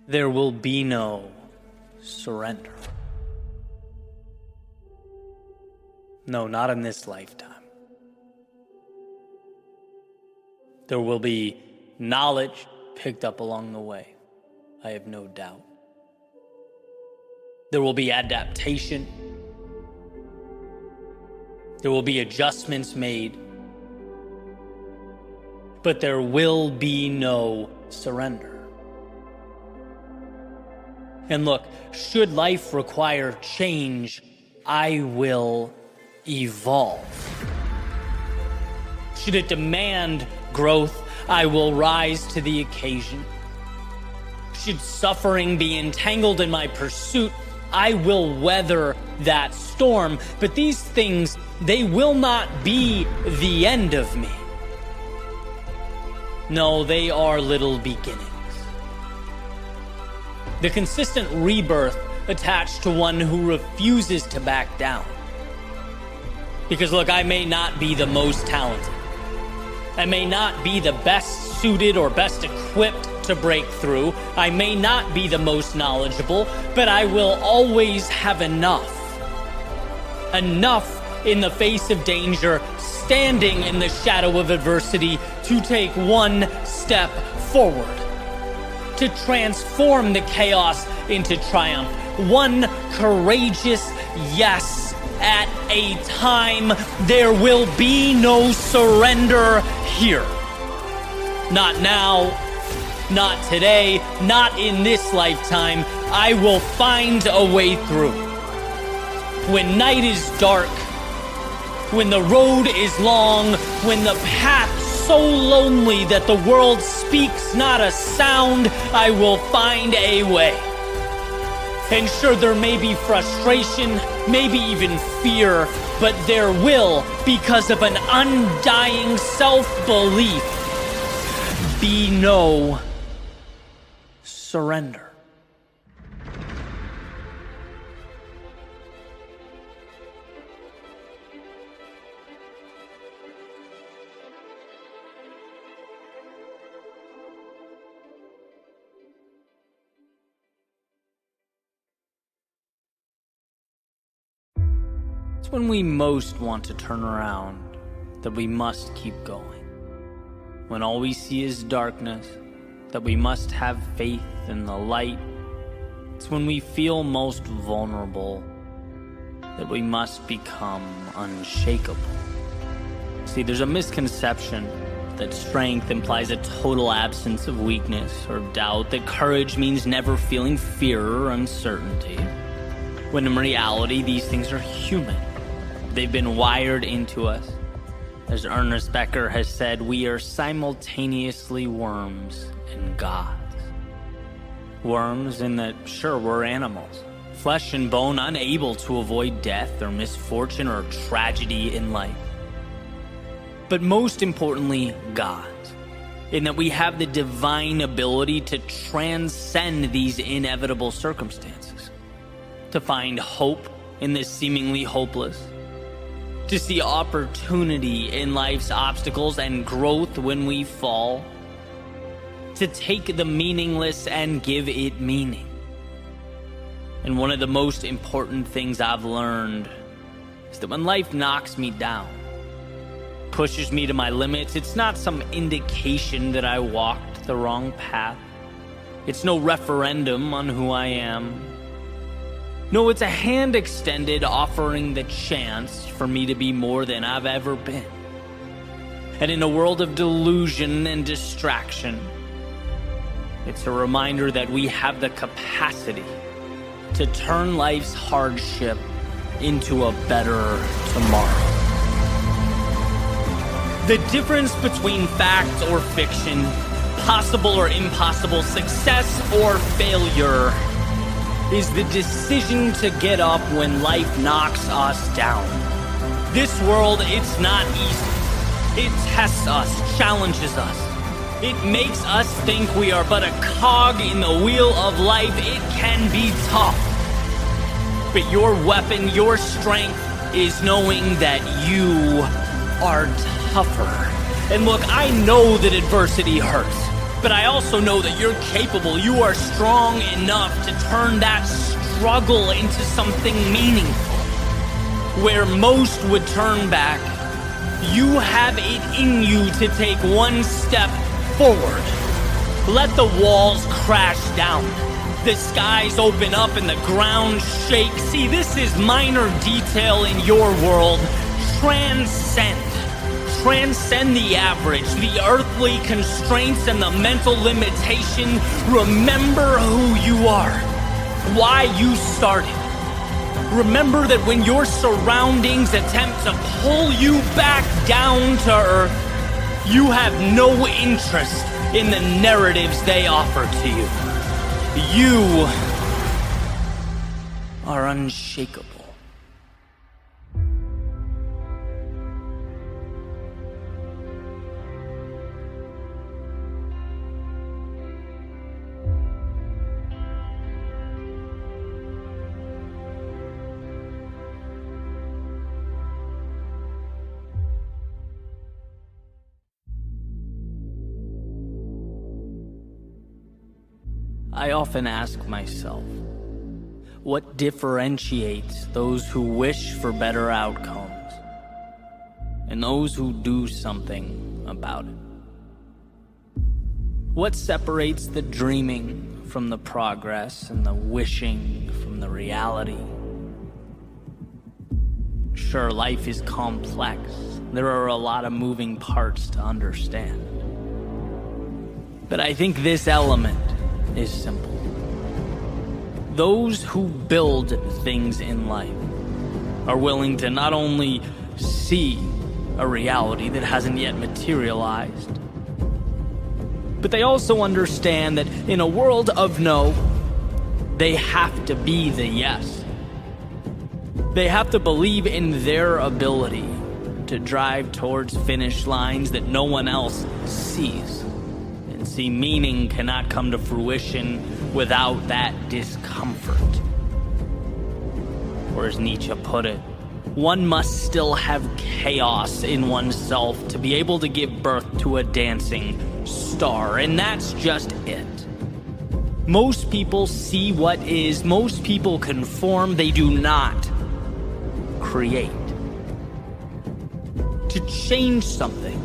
there will be no surrender. No, not in this lifetime. There will be knowledge picked up along the way, I have no doubt. There will be adaptation. There will be adjustments made. But there will be no surrender. And look, should life require change, I will evolve. Should it demand growth, I will rise to the occasion. Should suffering be entangled in my pursuit, I will weather that storm. But these things, they will not be the end of me. No, they are little beginnings. The consistent rebirth attached to one who refuses to back down. Because look, I may not be the most talented. I may not be the best suited or best equipped to break through. I may not be the most knowledgeable, but I will always have enough. Enough in the face of danger, standing in the shadow of adversity to take one step forward. To transform the chaos into triumph. One courageous yes at a time. There will be no surrender here. Not now, not today, not in this lifetime. I will find a way through. When night is dark, when the road is long, when the path so lonely that the world speaks not a sound, I will find a way. And sure, there may be frustration, maybe even fear, but there will, because of an undying self-belief, be no surrender. It's when we most want to turn around that we must keep going. When all we see is darkness, that we must have faith in the light. It's when we feel most vulnerable that we must become unshakable. See, there's a misconception that strength implies a total absence of weakness or doubt, that courage means never feeling fear or uncertainty, when in reality, these things are human. They've been wired into us. As Ernest Becker has said, we are simultaneously worms and gods. Worms in that, sure, we're animals, flesh and bone, unable to avoid death or misfortune or tragedy in life. But most importantly, gods, in that we have the divine ability to transcend these inevitable circumstances, to find hope in this seemingly hopeless, to see opportunity in life's obstacles and growth when we fall, to take the meaningless and give it meaning. And one of the most important things I've learned is that when life knocks me down, pushes me to my limits, it's not some indication that I walked the wrong path. It's no referendum on who I am. No, it's a hand extended offering the chance for me to be more than I've ever been. And in a world of delusion and distraction, it's a reminder that we have the capacity to turn life's hardship into a better tomorrow. The difference between fact or fiction, possible or impossible, success or failure, is the decision to get up when life knocks us down. This world, it's not easy. It tests us, challenges us. It makes us think we are but a cog in the wheel of life. It can be tough. But your weapon, your strength, is knowing that you are tougher. And look, I know that adversity hurts. But I also know that you're capable. You are strong enough to turn that struggle into something meaningful. Where most would turn back, you have it in you to take one step forward. Let the walls crash down. The skies open up and the ground shake. See, this is minor detail in your world. Transcend the average, the earthly constraints and the mental limitation. Remember who you are, why you started. Remember that when your surroundings attempt to pull you back down to earth, you have no interest in the narratives they offer to you. You are unshakable. I often ask myself, what differentiates those who wish for better outcomes and those who do something about it? What separates the dreaming from the progress and the wishing from the reality? Sure, life is complex. There are a lot of moving parts to understand. But I think this element is simple. Those who build things in life are willing to not only see a reality that hasn't yet materialized, but they also understand that in a world of no, they have to be the yes. They have to believe in their ability to drive towards finish lines that no one else sees. See, meaning cannot come to fruition without that discomfort. Or as Nietzsche put it, one must still have chaos in oneself to be able to give birth to a dancing star, and that's just it. Most people see what is, most people conform, they do not create. To change something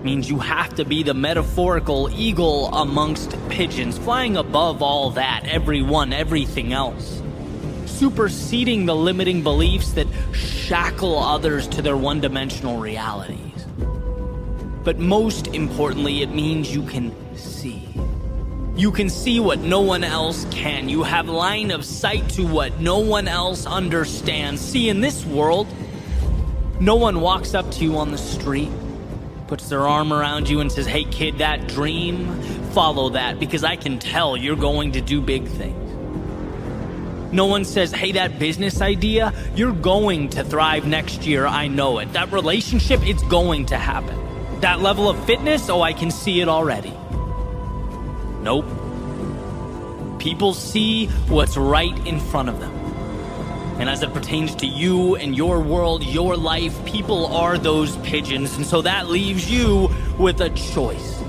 means you have to be the metaphorical eagle amongst pigeons, flying above all that, everyone, everything else, superseding the limiting beliefs that shackle others to their one-dimensional realities. But most importantly, it means you can see. You can see what no one else can. You have line of sight to what no one else understands. See, in this world, no one walks up to you on the street, puts their arm around you and says, hey kid, that dream, follow that, because I can tell you're going to do big things. No one says, hey, that business idea, you're going to thrive next year, I know it. That relationship, it's going to happen. That level of fitness, oh, I can see it already. Nope. People see what's right in front of them. And as it pertains to you and your world, your life, people are those pigeons. And so that leaves you with a choice.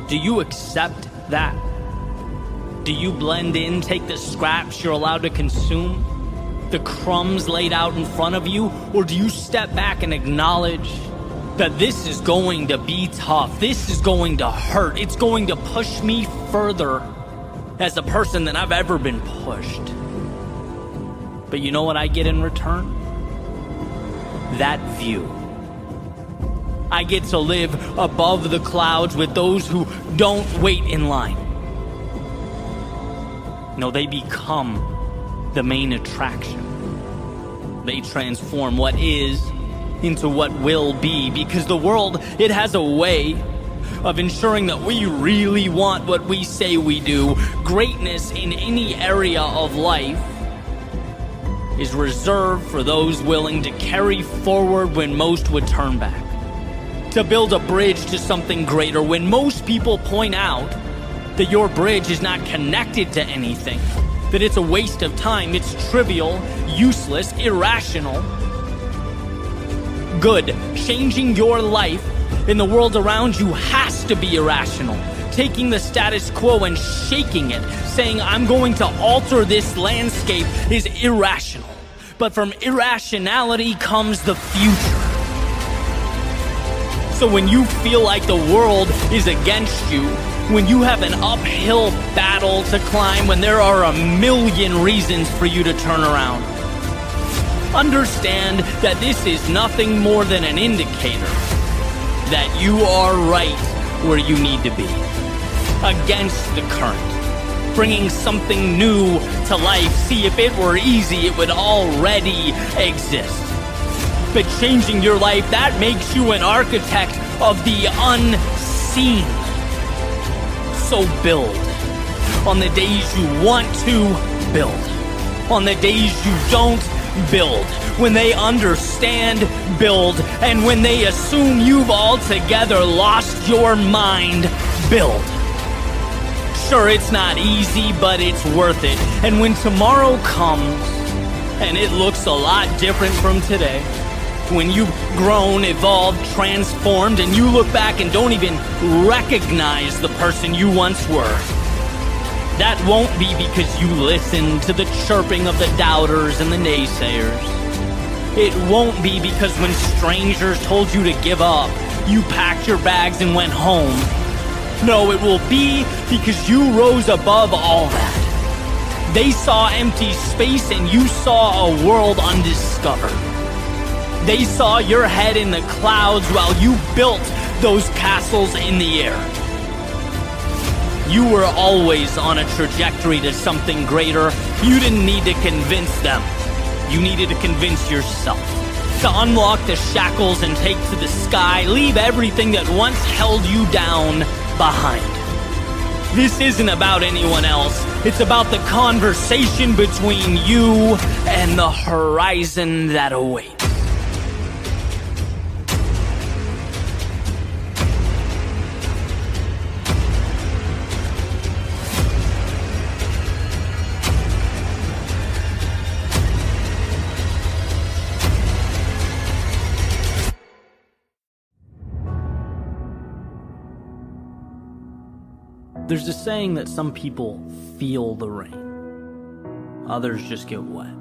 Do you accept that? Do you blend in, take the scraps you're allowed to consume, the crumbs laid out in front of you? Or do you step back and acknowledge that this is going to be tough, this is going to hurt, it's going to push me further as a person than I've ever been pushed? But you know what I get in return? That view. I get to live above the clouds with those who don't wait in line. No, they become the main attraction. They transform what is into what will be, because the world, it has a way of ensuring that we really want what we say we do. Greatness in any area of life is reserved for those willing to carry forward when most would turn back, to build a bridge to something greater when most people point out that your bridge is not connected to anything, that it's a waste of time, it's trivial, useless, irrational. Good. Changing your life And the world around you has to be irrational. Taking the status quo and shaking it, saying, I'm going to alter this landscape, is irrational. But from irrationality comes the future. So when you feel like the world is against you, when you have an uphill battle to climb, when there are a million reasons for you to turn around, understand that this is nothing more than an indicator that you are right where you need to be. Against the current, bringing something new to life. See, if it were easy, it would already exist. But changing your life, that makes you an architect of the unseen. So build. On the days you want to, build. On the days you don't, build. When they understand, build. And when they assume you've altogether lost your mind, build. Sure, it's not easy, but it's worth it. And when tomorrow comes, and it looks a lot different from today, when you've grown, evolved, transformed, and you look back and don't even recognize the person you once were, that won't be because you listened to the chirping of the doubters and the naysayers. It won't be because when strangers told you to give up, you packed your bags and went home. No, it will be because you rose above all that. They saw empty space and you saw a world undiscovered. They saw your head in the clouds while you built those castles in the air. You were always on a trajectory to something greater. You didn't need to convince them. You needed to convince yourself. To unlock the shackles and take to the sky, leave everything that once held you down behind. This isn't about anyone else. It's about the conversation between you and the horizon that awaits. There's a saying that some people feel the rain. Others just get wet.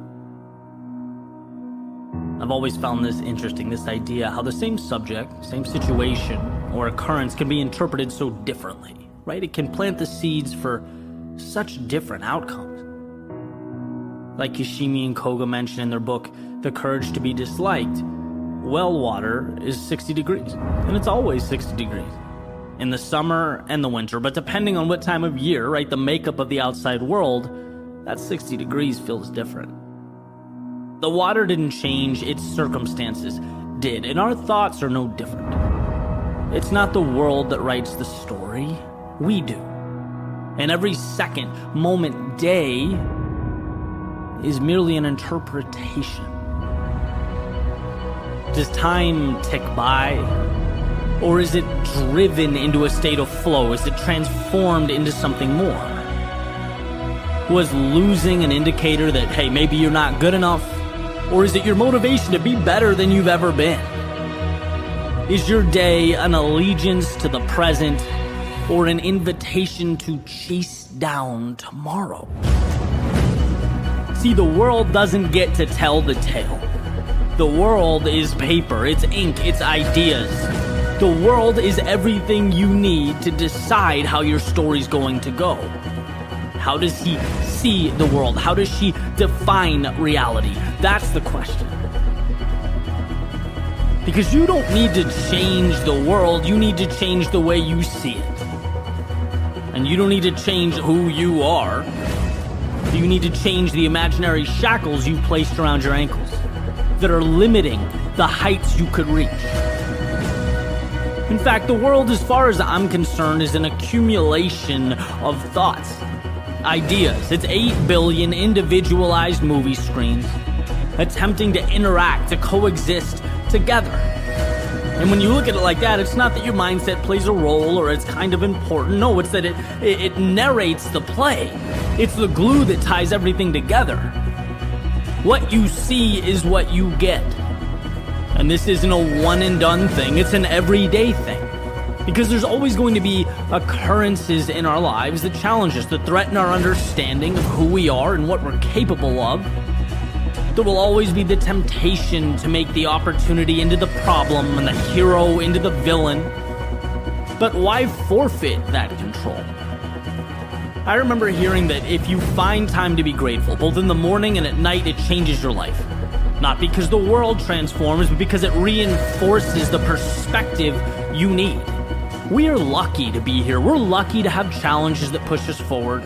I've always found this interesting, this idea, how the same subject, same situation, or occurrence can be interpreted so differently, right? It can plant the seeds for such different outcomes. Like Kishimi and Koga mentioned in their book, The Courage to be Disliked, well water is 60 degrees, and it's always 60 degrees. In the summer and the winter, but depending on what time of year, right, the makeup of the outside world, that 60 degrees feels different. The water didn't change, its circumstances did, and our thoughts are no different. It's not the world that writes the story, we do. And every second, moment, day is merely an interpretation. Does time tick by? Or is it driven into a state of flow? Is it transformed into something more? Was losing an indicator that, hey, maybe you're not good enough? Or is it your motivation to be better than you've ever been? Is your day an allegiance to the present or an invitation to chase down tomorrow? See, the world doesn't get to tell the tale. The world is paper, it's ink, it's ideas. The world is everything you need to decide how your story's going to go. How does he see the world? How does she define reality? That's the question. Because you don't need to change the world, you need to change the way you see it. And you don't need to change who you are. You need to change the imaginary shackles you've placed around your ankles that are limiting the heights you could reach. In fact, the world, as far as I'm concerned, is an accumulation of thoughts, ideas. It's 8 billion individualized movie screens attempting to interact, to coexist together. And when you look at it like that, it's not that your mindset plays a role or it's kind of important. No, it's that it narrates the play. It's the glue that ties everything together. What you see is what you get. And this isn't a one and done thing, it's an everyday thing. Because there's always going to be occurrences in our lives that challenge us, that threaten our understanding of who we are and what we're capable of. There will always be the temptation to make the opportunity into the problem and the hero into the villain. But why forfeit that control? I remember hearing that if you find time to be grateful, both in the morning and at night, it changes your life. Not because the world transforms, but because it reinforces the perspective you need. We are lucky to be here. We're lucky to have challenges that push us forward.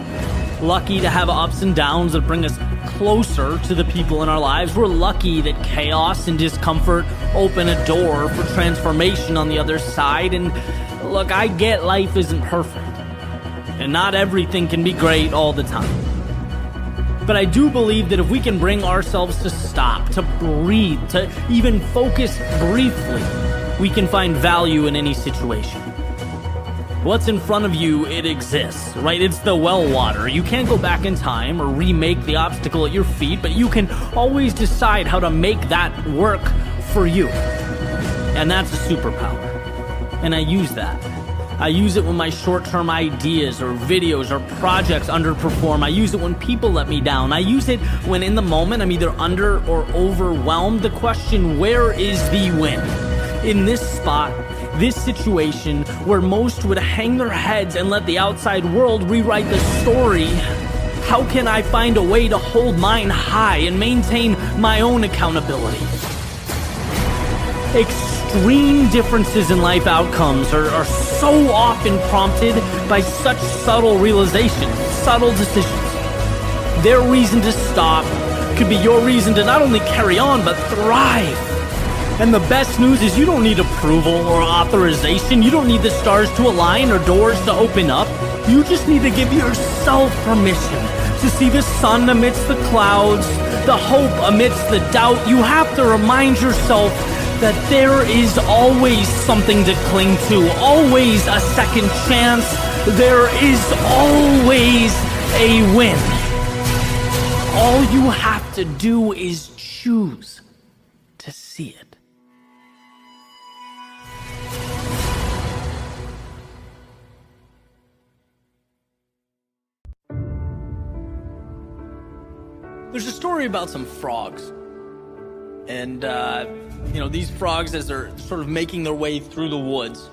Lucky to have ups and downs that bring us closer to the people in our lives. We're lucky that chaos and discomfort open a door for transformation on the other side. And look, I get life isn't perfect. And not everything can be great all the time. But I do believe that if we can bring ourselves to stop, to breathe, to even focus briefly, we can find value in any situation. What's in front of you, it exists, right? It's the well water. You can't go back in time or remake the obstacle at your feet, but you can always decide how to make that work for you. And that's a superpower. And I use that. I use it when my short-term ideas or videos or projects underperform. I use it when people let me down. I use it when in the moment I'm either under or overwhelmed. The question, where is the win? In this spot, this situation where most would hang their heads and let the outside world rewrite the story, how can I find a way to hold mine high and maintain my own accountability? Extreme differences in life outcomes are so often prompted by such subtle realizations, subtle decisions. Their reason to stop could be your reason to not only carry on, but thrive. And the best news is you don't need approval or authorization. You don't need the stars to align or doors to open up. You just need to give yourself permission to see the sun amidst the clouds, the hope amidst the doubt. You have to remind yourself that there is always something to cling to, always a second chance. There is always a win. All you have to do is choose to see it. There's a story about some frogs. And, these frogs, as they're sort of making their way through the woods,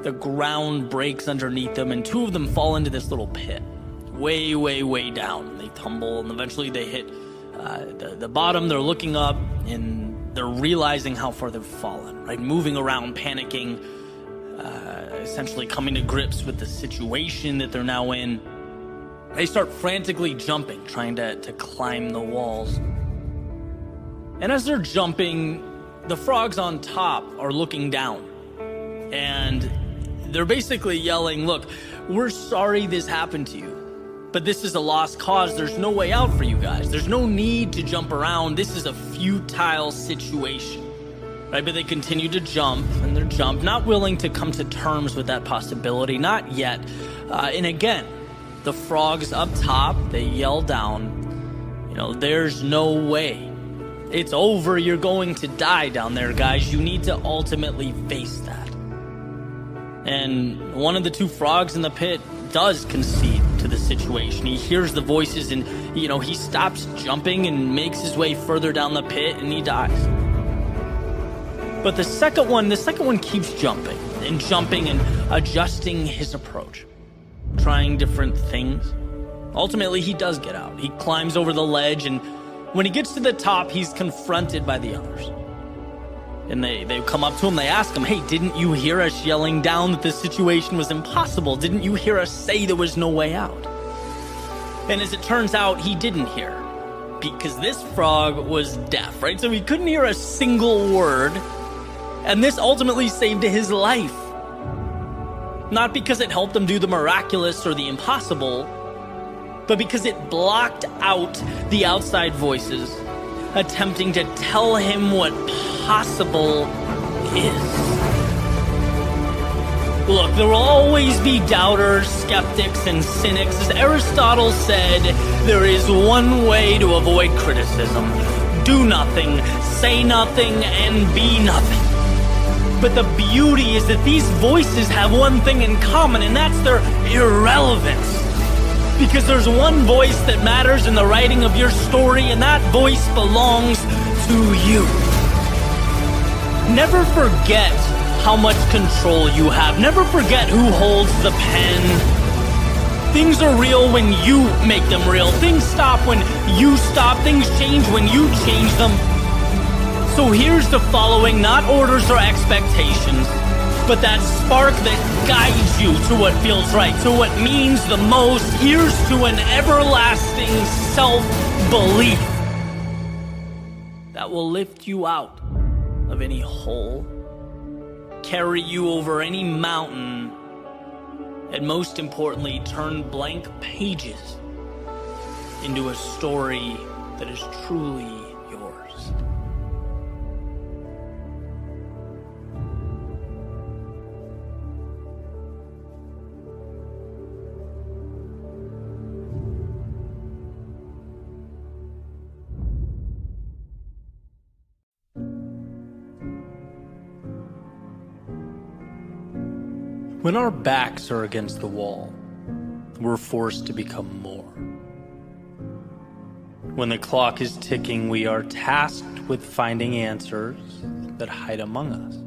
the ground breaks underneath them, and two of them fall into this little pit, way, way, way down. They tumble, and eventually they hit the bottom. They're looking up, and they're realizing how far they've fallen, right? Moving around, panicking, essentially coming to grips with the situation that they're now in. They start frantically jumping, trying to climb the walls. And as they're jumping, the frogs on top are looking down. And they're basically yelling, look, we're sorry this happened to you, but this is a lost cause. There's no way out for you guys. There's no need to jump around. This is a futile situation, right? But they continue to jump, and they're not willing to come to terms with that possibility, not yet. And again, the frogs up top, they yell down, there's no way. It's over. You're going to die down there, guys. You need to ultimately face that. And one of the two frogs in the pit does concede to the situation. He hears the voices and, he stops jumping and makes his way further down the pit, and he dies. But the second one keeps jumping and adjusting his approach, trying different things. Ultimately, he does get out. He climbs over the ledge, and when he gets to the top, he's confronted by the others. And they come up to him, they ask him, hey, didn't you hear us yelling down that the situation was impossible? Didn't you hear us say there was no way out? And as it turns out, he didn't hear, because this frog was deaf, right? So he couldn't hear a single word, and this ultimately saved his life. Not because it helped him do the miraculous or the impossible, but because it blocked out the outside voices attempting to tell him what possible is. Look, there will always be doubters, skeptics, and cynics. As Aristotle said, there is one way to avoid criticism. do nothing, say nothing, and be nothing. But the beauty is that these voices have one thing in common, and that's their irrelevance. Because there's one voice that matters in the writing of your story, and that voice belongs to you. Never forget how much control you have. Never forget who holds the pen. Things are real when you make them real. Things stop when you stop. Things change when you change them. So here's the following, not orders or expectations, but that spark that guides you to what feels right, to what means the most. Here's to an everlasting self-belief that will lift you out of any hole, carry you over any mountain, and most importantly, turn blank pages into a story that is truly yours. When our backs are against the wall, we're forced to become more. When the clock is ticking, we are tasked with finding answers that hide among us.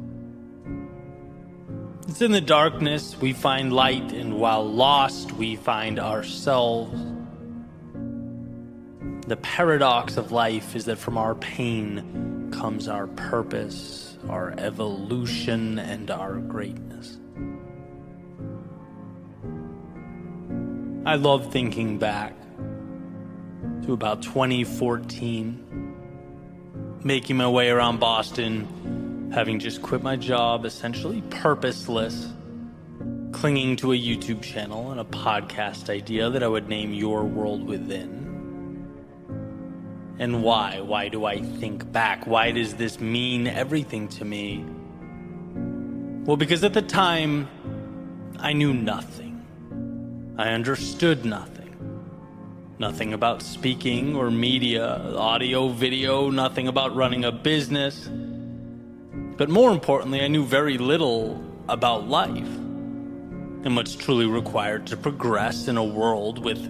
It's in the darkness we find light, and while lost, we find ourselves. The paradox of life is that from our pain comes our purpose, our evolution, and our greatness. I love thinking back to about 2014, making my way around Boston, having just quit my job, essentially purposeless, clinging to a YouTube channel and a podcast idea that I would name Your World Within. And why? Why do I think back? Why does this mean everything to me? Well, because at the time, I knew nothing. I understood nothing. Nothing about speaking or media, audio, video, nothing about running a business. But more importantly, I knew very little about life and what's truly required to progress in a world with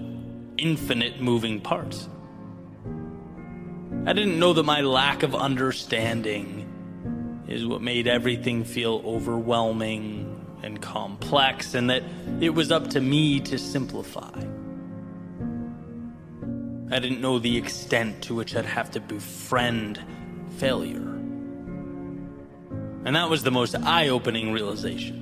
infinite moving parts. I didn't know that my lack of understanding is what made everything feel overwhelming and complex, and that it was up to me to simplify. I didn't know the extent to which I'd have to befriend failure. And that was the most eye-opening realization.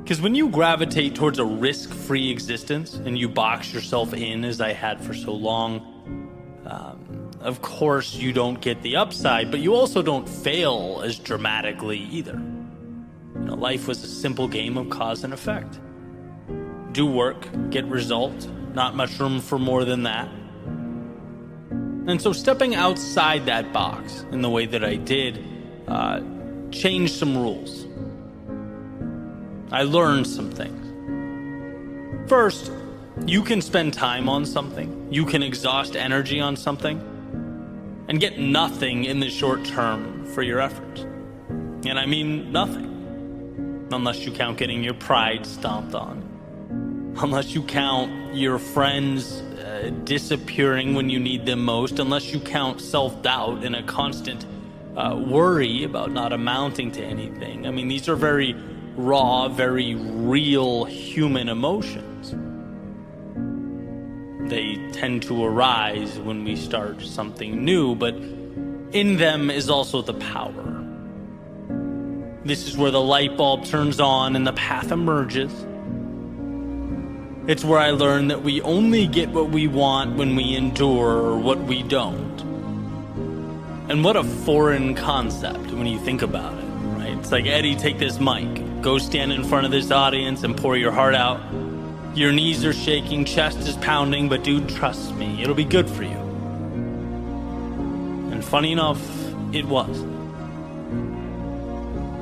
Because when you gravitate towards a risk-free existence and you box yourself in, as I had for so long, of course you don't get the upside, but you also don't fail as dramatically either. You know, life was a simple game of cause and effect. Do work, get result, not much room for more than that. And so stepping outside that box in the way that I did changed some rules. I learned some things. First, you can spend time on something, you can exhaust energy on something, and get nothing in the short term for your efforts. And I mean nothing. Unless you count getting your pride stomped on. Unless you count your friends disappearing when you need them most. Unless you count self-doubt and a constant worry about not amounting to anything. I mean, these are very raw, very real human emotions. They tend to arise when we start something new, but in them is also the power. This is where the light bulb turns on and the path emerges. It's where I learned that we only get what we want when we endure what we don't. And what a foreign concept when you think about it, right? It's like, Eddie, take this mic, go stand in front of this audience and pour your heart out. Your knees are shaking, chest is pounding, but dude, trust me, it'll be good for you. And funny enough, it was.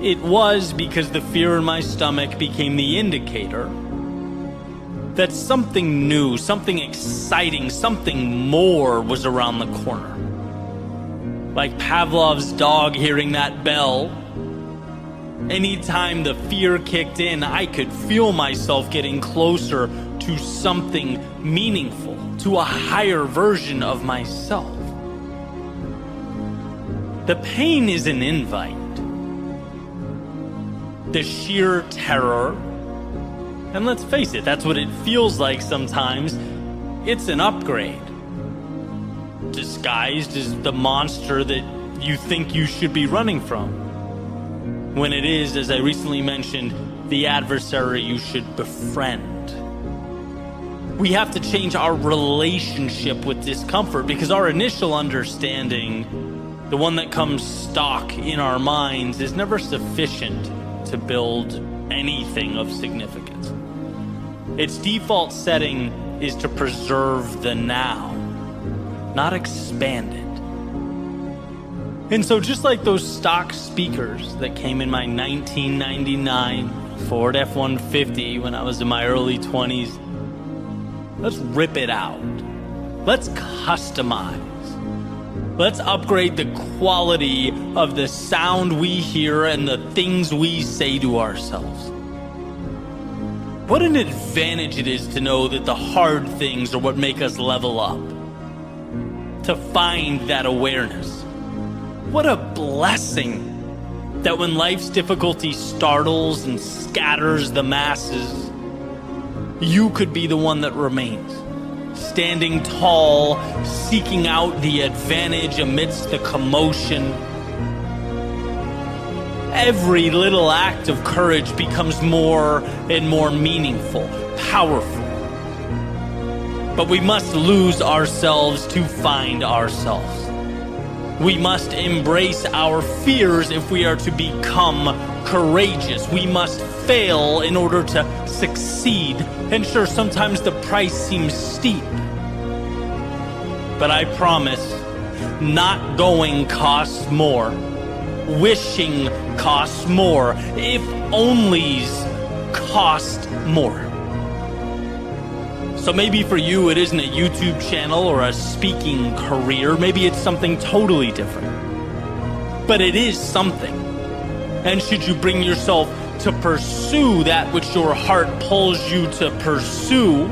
It was because the fear in my stomach became the indicator that something new, something exciting, something more was around the corner. Like Pavlov's dog hearing that bell. Anytime the fear kicked in, I could feel myself getting closer to something meaningful, to a higher version of myself. The pain is an invite. The sheer terror, and let's face it, that's what it feels like sometimes, it's an upgrade. Disguised as the monster that you think you should be running from. When it is, as I recently mentioned, the adversary you should befriend. We have to change our relationship with discomfort because our initial understanding, the one that comes stock in our minds, is never sufficient to build anything of significance. Its default setting is to preserve the now, not expand it. And so just like those stock speakers that came in my 1999 Ford F-150 when I was in my early 20s, let's rip it out. Let's customize. Let's upgrade the quality of the sound we hear and the things we say to ourselves. What an advantage it is to know that the hard things are what make us level up. To find that awareness. What a blessing that when life's difficulty startles and scatters the masses, you could be the one that remains. Standing tall, seeking out the advantage amidst the commotion. Every little act of courage becomes more and more meaningful, powerful. But we must lose ourselves to find ourselves. We must embrace our fears if we are to become courageous. We must fail in order to succeed. And sure, sometimes the price seems steep. But I promise, not going costs more. Wishing costs more. If onlys cost more. So maybe for you it isn't a YouTube channel or a speaking career. Maybe it's something totally different. But it is something. And should you bring yourself to pursue that which your heart pulls you to pursue,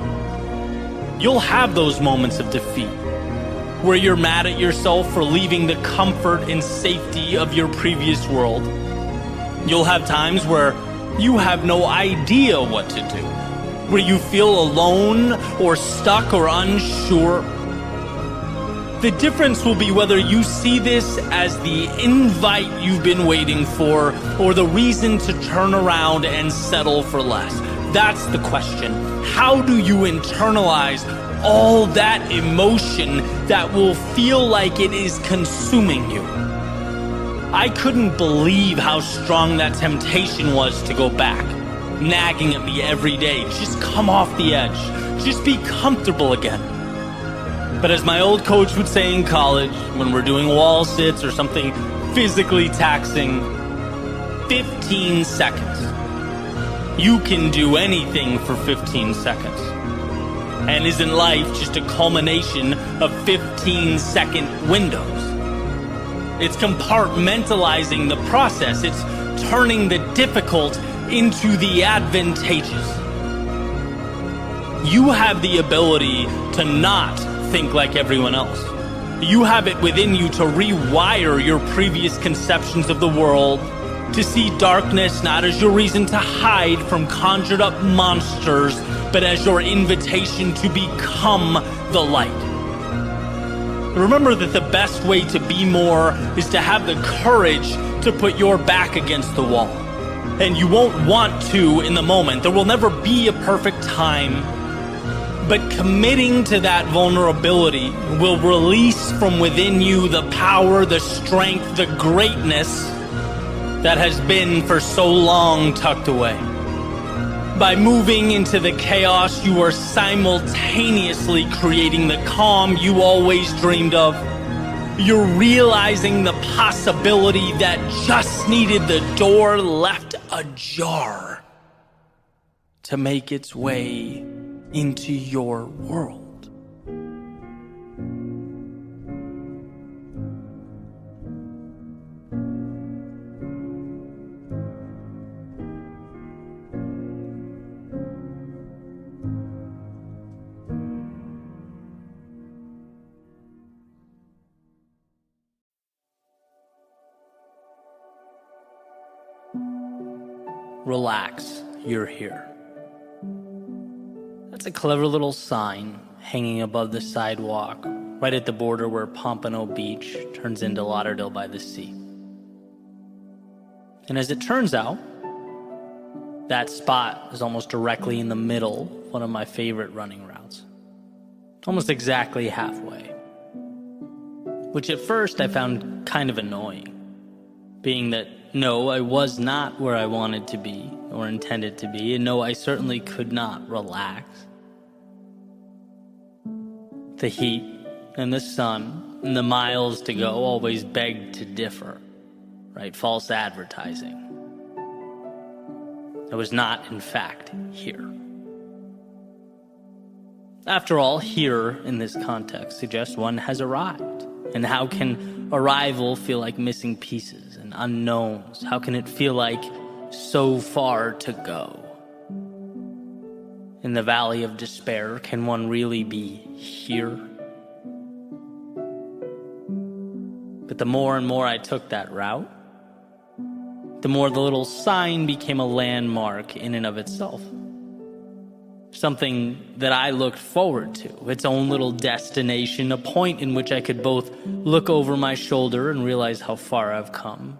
you'll have those moments of defeat where you're mad at yourself for leaving the comfort and safety of your previous world. You'll have times where you have no idea what to do, where you feel alone or stuck or unsure. The difference will be whether you see this as the invite you've been waiting for or the reason to turn around and settle for less. That's the question. How do you internalize all that emotion that will feel like it is consuming you? I couldn't believe how strong that temptation was to go back, nagging at me every day. Just come off the edge. Just be comfortable again. But as my old coach would say in college, when we're doing wall sits or something physically taxing, 15 seconds. You can do anything for 15 seconds. And isn't life just a culmination of 15-second windows? It's compartmentalizing the process. It's turning the difficult into the advantageous. You have the ability to not think like everyone else. You have it within you to rewire your previous conceptions of the world, to see darkness not as your reason to hide from conjured up monsters, but as your invitation to become the light. Remember that the best way to be more is to have the courage to put your back against the wall. And you won't want to in the moment. There will never be a perfect time. But committing to that vulnerability will release from within you the power, the strength, the greatness that has been for so long tucked away. By moving into the chaos, you are simultaneously creating the calm you always dreamed of. You're realizing the possibility that just needed the door left ajar to make its way into your world. Relax, you're here. That's a clever little sign hanging above the sidewalk, right at the border where Pompano Beach turns into Lauderdale by the Sea. And as it turns out, that spot is almost directly in the middle of one of my favorite running routes. Almost exactly halfway. Which at first I found kind of annoying, being that no, I was not where I wanted to be or intended to be, and no, I certainly could not relax. The heat and the sun and the miles to go always begged to differ, right? False advertising. I was not, in fact, here. After all, here in this context suggests one has arrived. And how can arrival feel like missing pieces and unknowns? How can it feel like so far to go? In the valley of despair, can one really be here? But the more and more I took that route, the more the little sign became a landmark in and of itself. Something that I looked forward to, its own little destination, a point in which I could both look over my shoulder and realize how far I've come,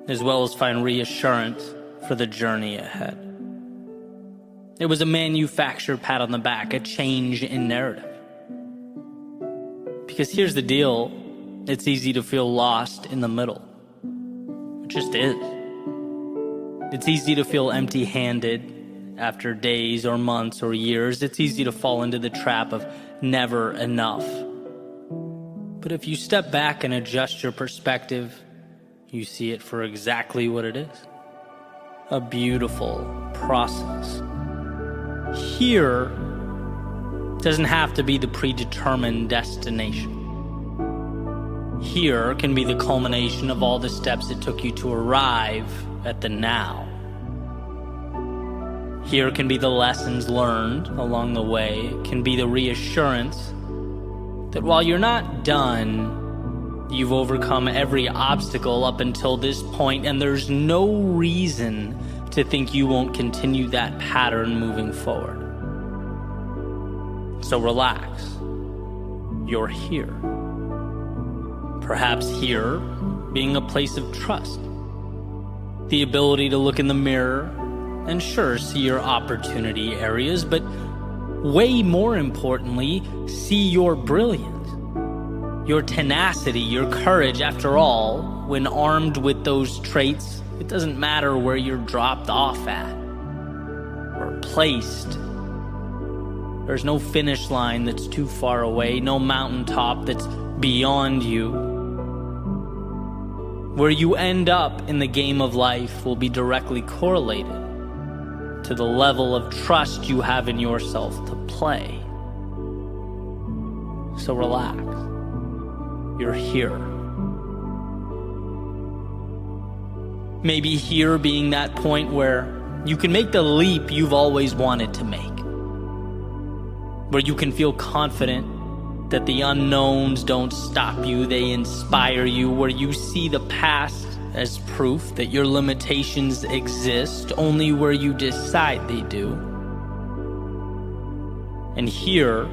as well as find reassurance for the journey ahead. It was a manufactured pat on the back, a change in narrative. Because here's the deal, it's easy to feel lost in the middle. It just is. It's easy to feel empty-handed after days or months or years. It's easy to fall into the trap of never enough. But if you step back and adjust your perspective, you see it for exactly what it is. A beautiful process. Here doesn't have to be the predetermined destination. Here can be the culmination of all the steps it took you to arrive at the now. Here can be the lessons learned along the way. It can be the reassurance that while you're not done, you've overcome every obstacle up until this point, and there's no reason to think you won't continue that pattern moving forward. So relax. You're here. Perhaps here being a place of trust. The ability to look in the mirror and sure, see your opportunity areas, but way more importantly, see your brilliance, your tenacity, your courage. After all, when armed with those traits, it doesn't matter where you're dropped off at or placed. There's no finish line that's too far away, no mountaintop that's beyond you. Where you end up in the game of life will be directly correlated to the level of trust you have in yourself to play. So relax. You're here. Maybe here being that point where you can make the leap you've always wanted to make. Where you can feel confident that the unknowns don't stop you, they inspire you. Where you see the past as proof that your limitations exist only where you decide they do. And here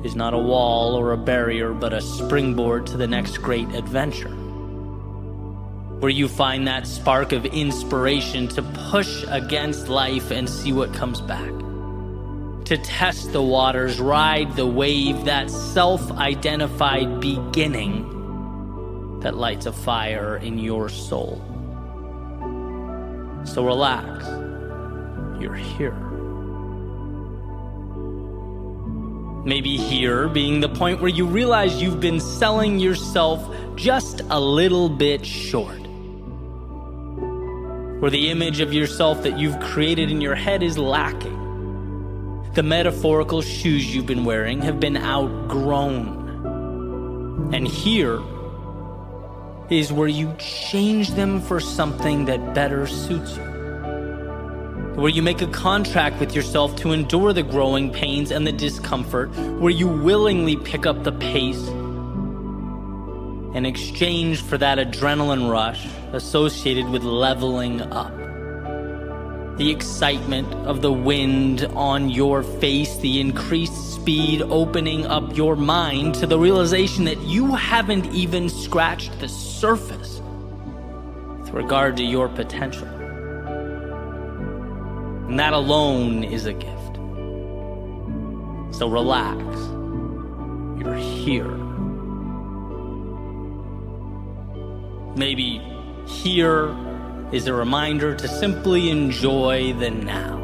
is not a wall or a barrier, but a springboard to the next great adventure. Where you find that spark of inspiration to push against life and see what comes back. To test the waters, ride the wave, that self-identified beginning that lights a fire in your soul. So relax. You're here. Maybe here being the point where you realize you've been selling yourself just a little bit short. Where the image of yourself that you've created in your head is lacking. The metaphorical shoes you've been wearing have been outgrown. And here is where you change them for something that better suits you. Where you make a contract with yourself to endure the growing pains and the discomfort, where you willingly pick up the pace in exchange for that adrenaline rush associated with leveling up. The excitement of the wind on your face, the increased speed opening up your mind to the realization that you haven't even scratched the surface with regard to your potential. And that alone is a gift. So relax. You're here. Maybe here is a reminder to simply enjoy the now.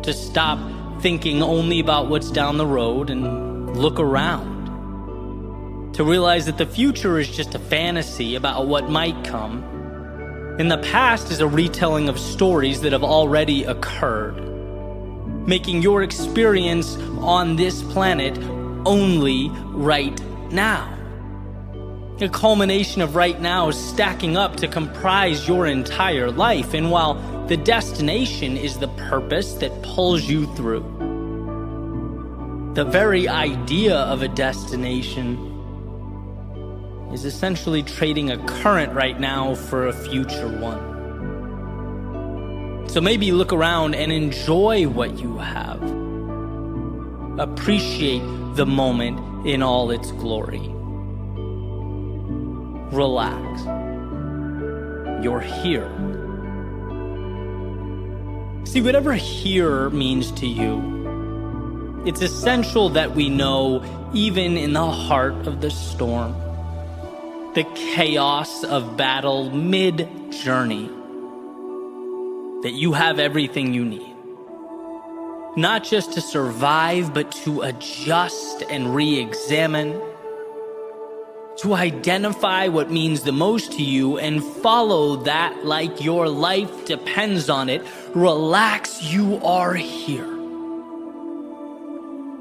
To stop thinking only about what's down the road and look around. To realize that the future is just a fantasy about what might come. And the past is a retelling of stories that have already occurred, making your experience on this planet only right now. A culmination of right now stacking up to comprise your entire life. And while the destination is the purpose that pulls you through, the very idea of a destination is essentially trading a current right now for a future one. So maybe look around and enjoy what you have. Appreciate the moment in all its glory. Relax. You're here. See, whatever here means to you, it's essential that we know, even in the heart of the storm, the chaos of battle mid-journey, that you have everything you need. Not just to survive, but to adjust and re-examine, to identify what means the most to you and follow that like your life depends on it. Relax, you are here.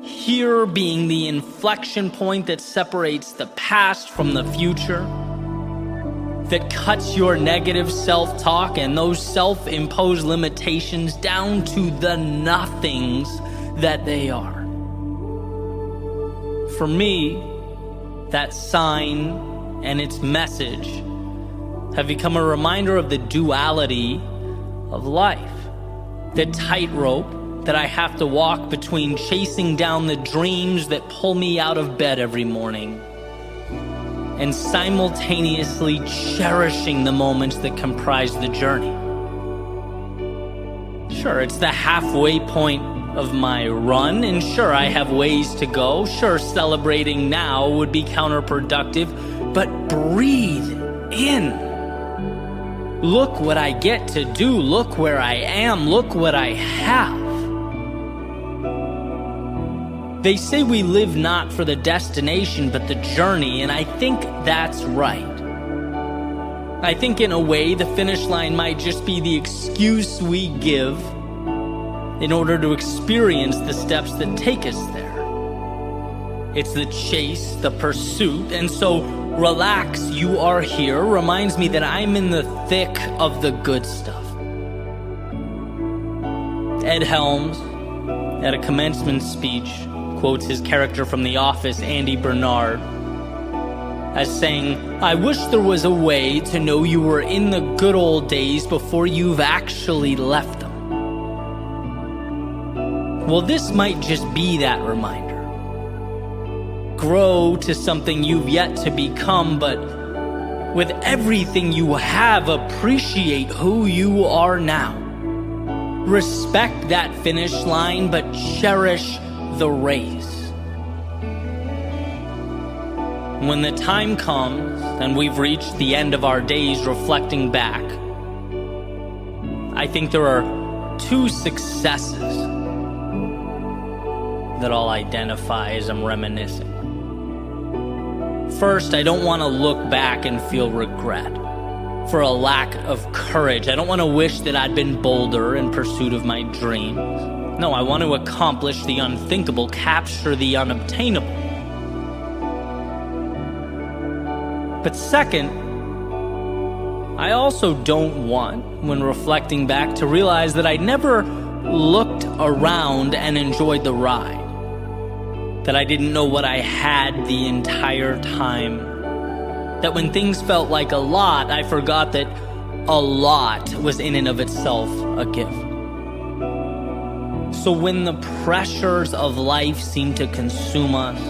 Here being the inflection point that separates the past from the future, that cuts your negative self-talk and those self-imposed limitations down to the nothings that they are. For me, that sign and its message have become a reminder of the duality of life, the tightrope that I have to walk between chasing down the dreams that pull me out of bed every morning and simultaneously cherishing the moments that comprise the journey. Sure, it's the halfway point of my run, and sure, I have ways to go. Sure, celebrating now would be counterproductive, but breathe in. Look what I get to do. Look where I am. Look what I have. They say we live not for the destination, but the journey, and I think that's right. I think in a way, the finish line might just be the excuse we give in order to experience the steps that take us there. It's the chase, the pursuit, and so relax, you are here reminds me that I'm in the thick of the good stuff. Ed Helms, at a commencement speech, quotes his character from The Office, Andy Bernard, as saying, "I wish there was a way to know you were in the good old days before you've actually left them." Well, this might just be that reminder. Grow to something you've yet to become, but with everything you have, appreciate who you are now. Respect that finish line, but cherish the race. When the time comes and we've reached the end of our days reflecting back, I think there are two successes that I'll identify as I'm reminiscing. First, I don't want to look back and feel regret for a lack of courage. I don't want to wish that I'd been bolder in pursuit of my dreams. No, I want to accomplish the unthinkable, capture the unobtainable. But second, I also don't want, when reflecting back, to realize that I never looked around and enjoyed the ride. That I didn't know what I had the entire time. That when things felt like a lot, I forgot that a lot was in and of itself a gift. So when the pressures of life seem to consume us,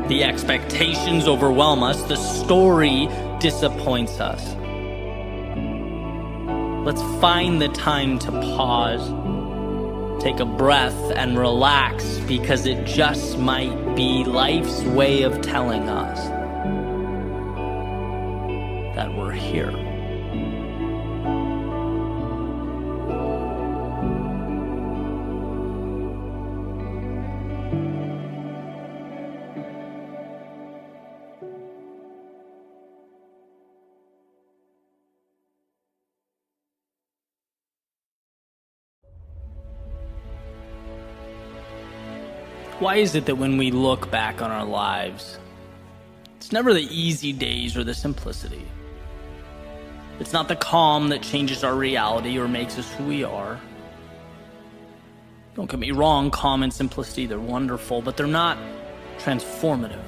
the expectations overwhelm us, the story disappoints us, let's find the time to pause, take a breath, and relax, because it just might be life's way of telling us that we're here. Why is it that when we look back on our lives, it's never the easy days or the simplicity? It's not the calm that changes our reality or makes us who we are. Don't get me wrong, calm and simplicity, they're wonderful, but they're not transformative.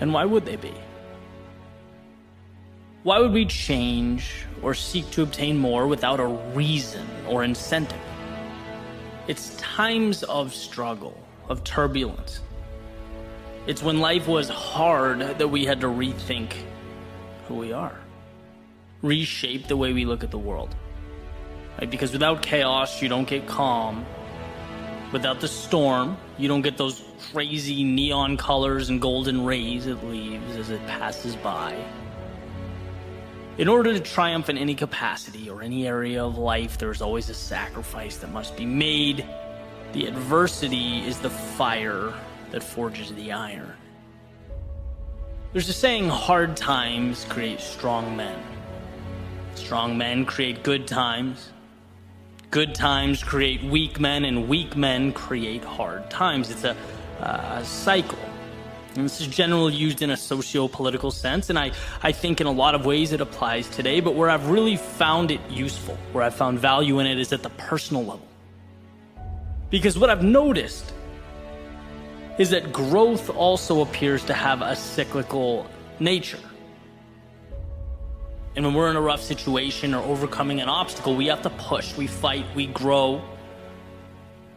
And why would they be? Why would we change or seek to obtain more without a reason or incentive? It's times of struggle, of turbulence. It's when life was hard that we had to rethink who we are, reshape the way we look at the world. Right? Because without chaos, you don't get calm. Without the storm, you don't get those crazy neon colors and golden rays it leaves as it passes by. In order to triumph in any capacity or any area of life, there's always a sacrifice that must be made. The adversity is the fire that forges the iron. There's a saying, hard times create strong men. Strong men create good times. Good times create weak men, and weak men create hard times. It's a cycle. And this is generally used in a socio-political sense, and I think in a lot of ways it applies today, but where I've really found it useful, where I've found value in it, is at the personal level. Because what I've noticed is that growth also appears to have a cyclical nature. And when we're in a rough situation or overcoming an obstacle, we have to push, we fight, we grow.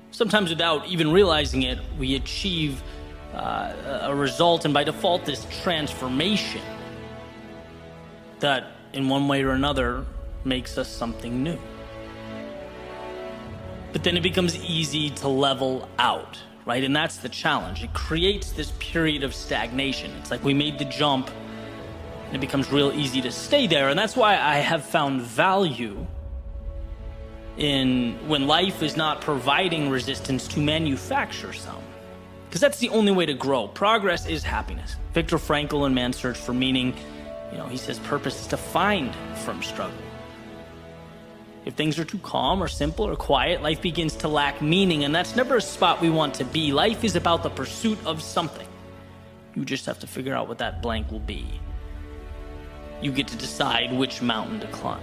Sometimes without even realizing it, we achieve a result, and by default, this transformation that in one way or another makes us something new. But then it becomes easy to level out, right? And that's the challenge. It creates this period of stagnation. It's like we made the jump, and it becomes real easy to stay there. And that's why I have found value in when life is not providing resistance to manufacture some. Because that's the only way to grow. Progress is happiness. Viktor Frankl in Man's Search for Meaning, he says purpose is defined from struggle. If things are too calm or simple or quiet, life begins to lack meaning, and that's never a spot we want to be. Life is about the pursuit of something. You just have to figure out what that blank will be. You get to decide which mountain to climb.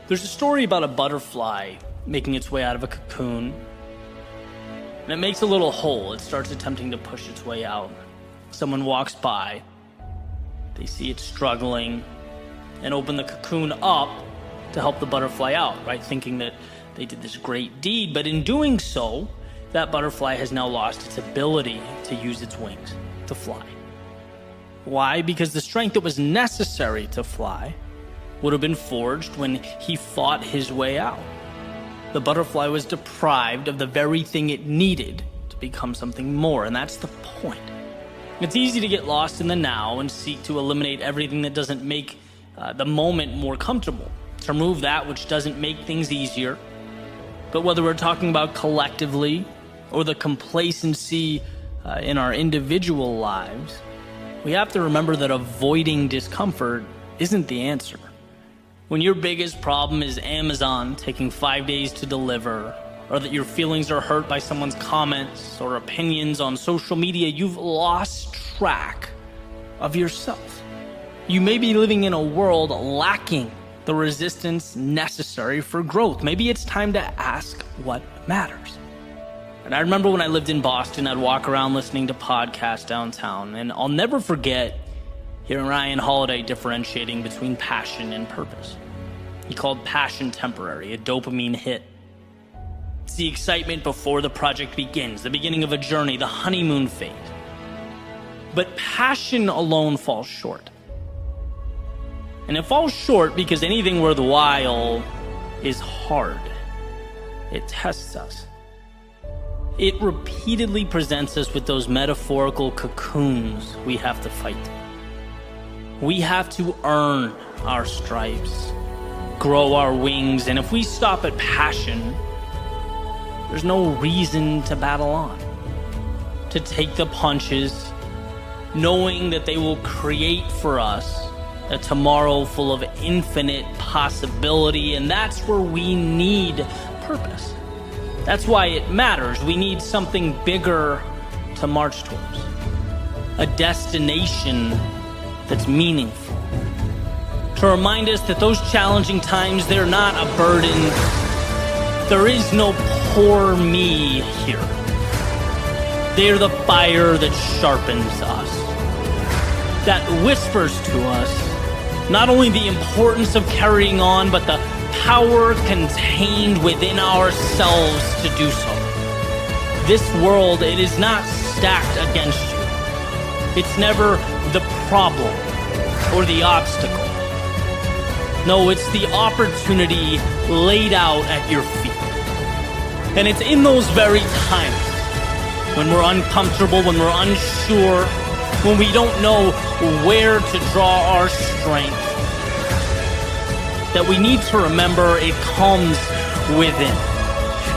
There's a story about a butterfly making its way out of a cocoon, and it makes a little hole. It starts attempting to push its way out. Someone walks by. They see it struggling and open the cocoon up to help the butterfly out, right? Thinking that they did this great deed, but in doing so, that butterfly has now lost its ability to use its wings to fly. Why? Because the strength that was necessary to fly would have been forged when he fought his way out. The butterfly was deprived of the very thing it needed to become something more, and that's the point. It's easy to get lost in the now and seek to eliminate everything that doesn't make the moment more comfortable, to remove that which doesn't make things easier. But whether we're talking about collectively or the complacency in our individual lives, we have to remember that avoiding discomfort isn't the answer. When your biggest problem is Amazon taking 5 days to deliver, or that your feelings are hurt by someone's comments or opinions on social media, you've lost track of yourself. You may be living in a world lacking the resistance necessary for growth. Maybe it's time to ask what matters. And I remember when I lived in Boston, I'd walk around listening to podcasts downtown, and I'll never forget hearing Ryan Holiday differentiating between passion and purpose. He called passion temporary, a dopamine hit. It's the excitement before the project begins, the beginning of a journey, the honeymoon phase. But passion alone falls short. And it falls short because anything worthwhile is hard. It tests us. It repeatedly presents us with those metaphorical cocoons we have to fight. We have to earn our stripes, grow our wings, and if we stop at passion, there's no reason to battle on, to take the punches, knowing that they will create for us a tomorrow full of infinite possibility, and that's where we need purpose. That's why it matters. We need something bigger to march towards, a destination that's meaningful, to remind us that those challenging times, they're not a burden. There is no poor me here. They're the fire that sharpens us, that whispers to us not only the importance of carrying on, but the power contained within ourselves to do so. This world, it is not stacked against you. It's never the problem or the obstacle. No, it's the opportunity laid out at your feet. And it's in those very times when we're uncomfortable, when we're unsure, when we don't know where to draw our strength, that we need to remember it comes within.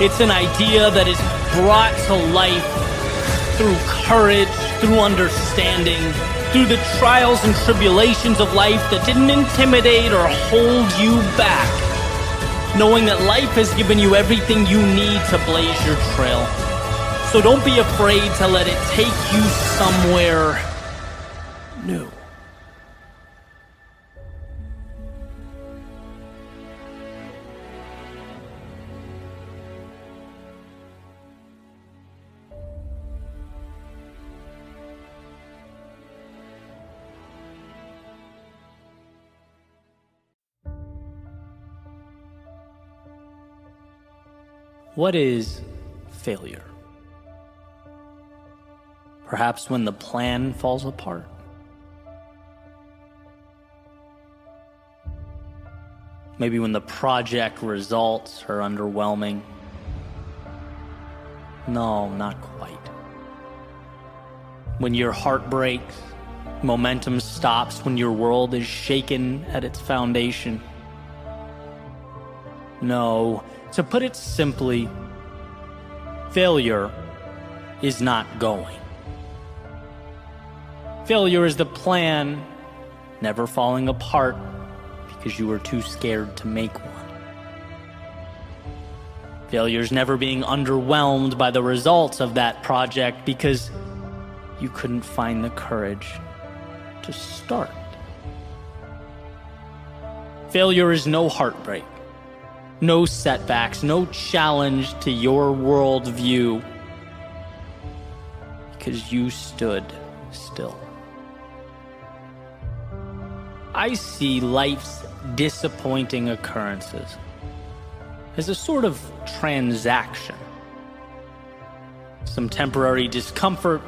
It's an idea that is brought to life through courage, through understanding, through the trials and tribulations of life that didn't intimidate or hold you back, knowing that life has given you everything you need to blaze your trail. So don't be afraid to let it take you somewhere new. What is failure? Perhaps when the plan falls apart. Maybe when the project results are underwhelming. No, not quite. When your heart breaks, momentum stops, when your world is shaken at its foundation. No, to put it simply, failure is not going. Failure is the plan never falling apart because you were too scared to make one. Failure is never being underwhelmed by the results of that project because you couldn't find the courage to start. Failure is no heartbreak, no setbacks, no challenge to your worldview because you stood still. I see life's disappointing occurrences as a sort of transaction. Some temporary discomfort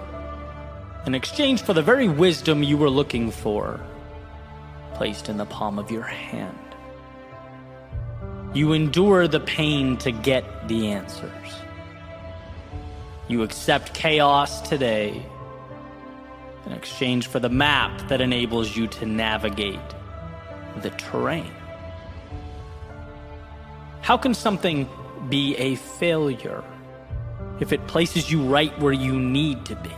in exchange for the very wisdom you were looking for, placed in the palm of your hand. You endure the pain to get the answers. You accept chaos today in exchange for the map that enables you to navigate the terrain. How can something be a failure if it places you right where you need to be?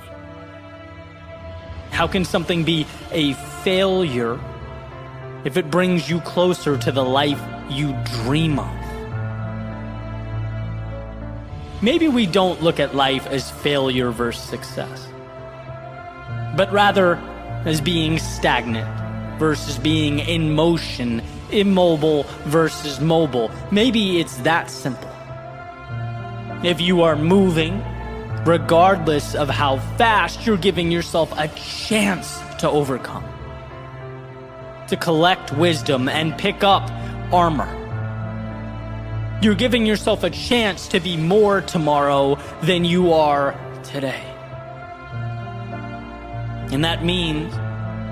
How can something be a failure if it brings you closer to the life you dream of. Maybe we don't look at life as failure versus success, but rather as being stagnant versus being in motion, immobile versus mobile. Maybe it's that simple. If you are moving, regardless of how fast, you're giving yourself a chance to overcome, to collect wisdom and pick up armor. You're giving yourself a chance to be more tomorrow than you are today. And that means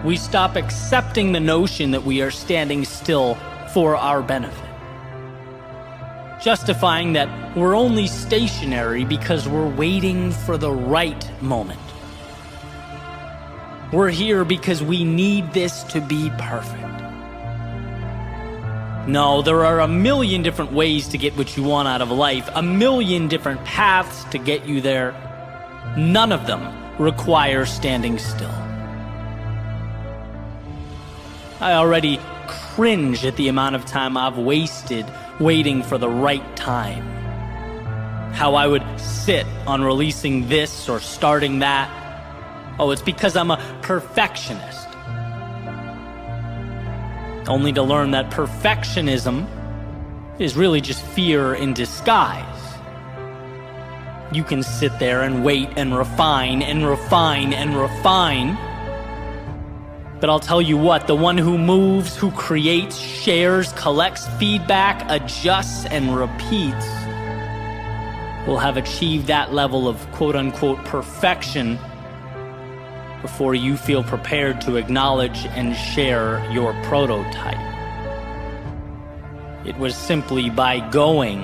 we stop accepting the notion that we are standing still for our benefit, justifying that we're only stationary because we're waiting for the right moment. We're here because we need this to be perfect. No, there are a million different ways to get what you want out of life, a million different paths to get you there. None of them require standing still. I already cringe at the amount of time I've wasted waiting for the right time. How I would sit on releasing this or starting that. Oh, it's because I'm a perfectionist. Only to learn that perfectionism is really just fear in disguise. You can sit there and wait and refine and refine and refine. But I'll tell you what, the one who moves, who creates, shares, collects feedback, adjusts, and repeats will have achieved that level of quote-unquote perfection before you feel prepared to acknowledge and share your prototype. It was simply by going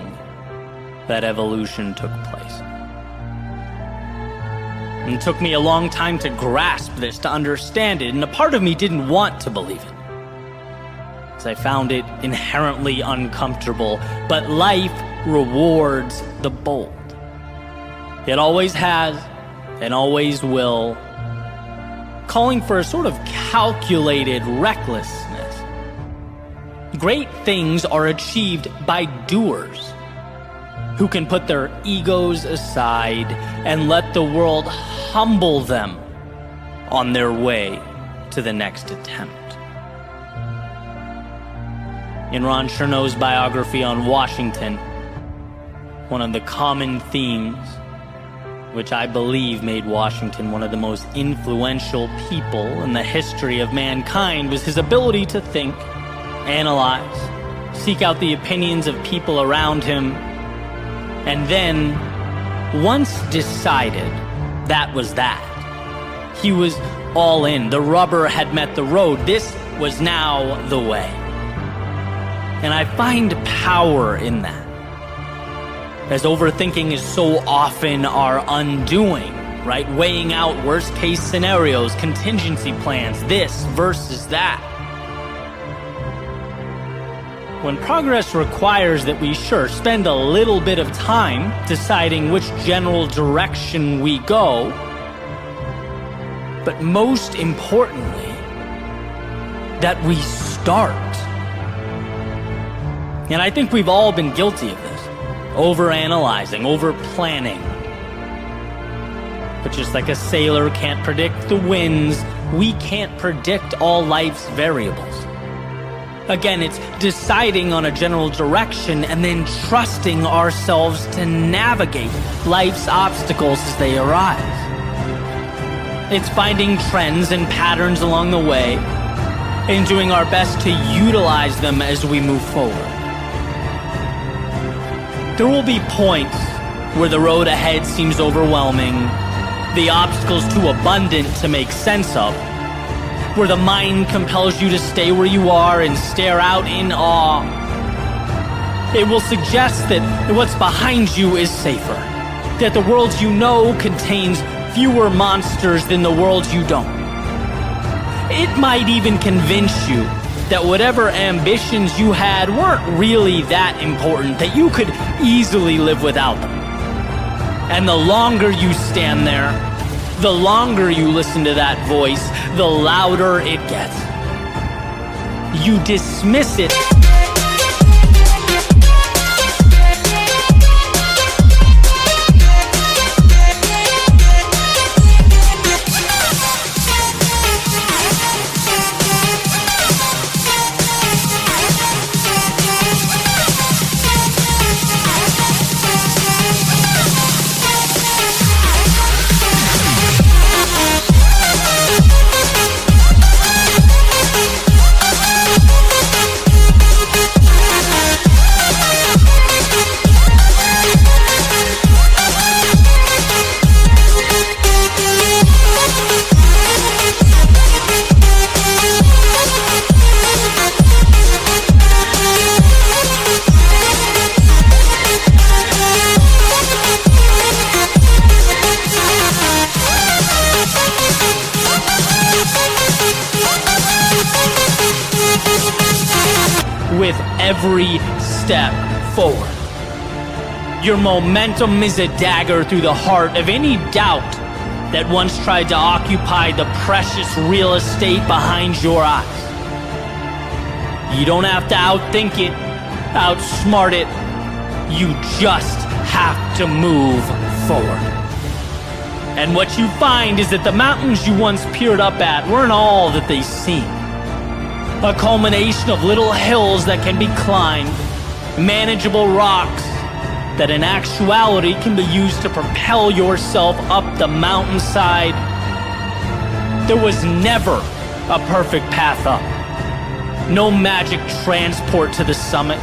that evolution took place. And it took me a long time to grasp this, to understand it, and a part of me didn't want to believe it, because I found it inherently uncomfortable. But life rewards the bold. It always has and always will, calling for a sort of calculated recklessness. Great things are achieved by doers who can put their egos aside and let the world humble them on their way to the next attempt. In Ron Chernow's biography on Washington, one of the common themes which I believe made Washington one of the most influential people in the history of mankind was his ability to think, analyze, seek out the opinions of people around him, and then, once decided that was that, he was all in. The rubber had met the road. This was now the way. And I find power in that, as overthinking is so often our undoing, right? Weighing out worst case scenarios, contingency plans, this versus that. When progress requires that we spend a little bit of time deciding which general direction we go, but most importantly, that we start. And I think we've all been guilty of this. Overanalyzing, over-planning. But just like a sailor can't predict the winds, we can't predict all life's variables. Again, it's deciding on a general direction and then trusting ourselves to navigate life's obstacles as they arise. It's finding trends and patterns along the way and doing our best to utilize them as we move forward. There will be points where the road ahead seems overwhelming, the obstacles too abundant to make sense of, where the mind compels you to stay where you are and stare out in awe. It will suggest that what's behind you is safer, that the world you know contains fewer monsters than the world you don't. It might even convince you that whatever ambitions you had weren't really that important, that you could easily live without them. And the longer you stand there, the longer you listen to that voice, the louder it gets. you dismiss it. With every step forward, your momentum is a dagger through the heart of any doubt that once tried to occupy the precious real estate behind your eyes. You don't have to outthink it, outsmart it. You just have to move forward. And what you find is that the mountains you once peered up at weren't all that they seemed. A culmination of little hills that can be climbed, manageable rocks that in actuality can be used to propel yourself up the mountainside. There was never a perfect path up. No magic transport to the summit.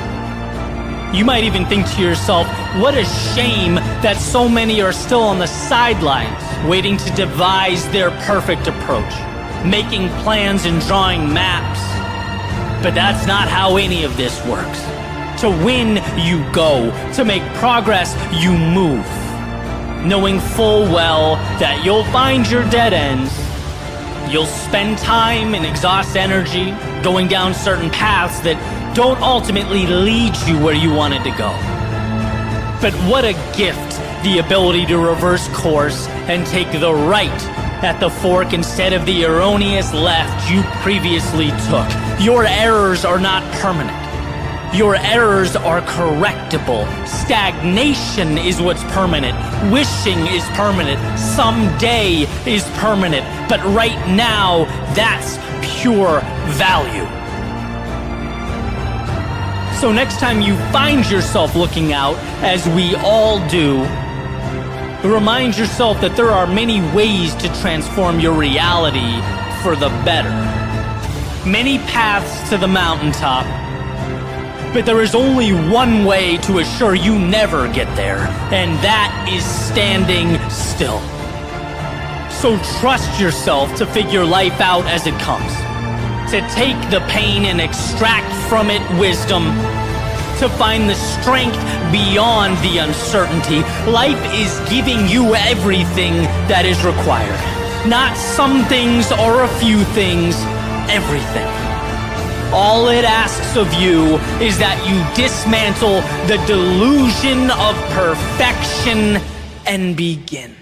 You might even think to yourself, what a shame that so many are still on the sidelines, waiting to devise their perfect approach, making plans and drawing maps. But that's not how any of this works. To win, you go. To make progress, you move. Knowing full well that you'll find your dead ends. You'll spend time and exhaust energy going down certain paths that don't ultimately lead you where you wanted to go. But what a gift, the ability to reverse course and take the right at the fork instead of the erroneous left you previously took. Your errors are not permanent. Your errors are correctable. Stagnation is what's permanent. Wishing is permanent. Someday is permanent. But right now, that's pure value. So next time you find yourself looking out, as we all do, remind yourself that there are many ways to transform your reality for the better. Many paths to the mountaintop, but there is only one way to assure you never get there, and that is standing still. So trust yourself to figure life out as it comes, to take the pain and extract from it wisdom, to find the strength beyond the uncertainty. Life is giving you everything that is required. Not some things or a few things, everything. All it asks of you is that you dismantle the delusion of perfection and begin.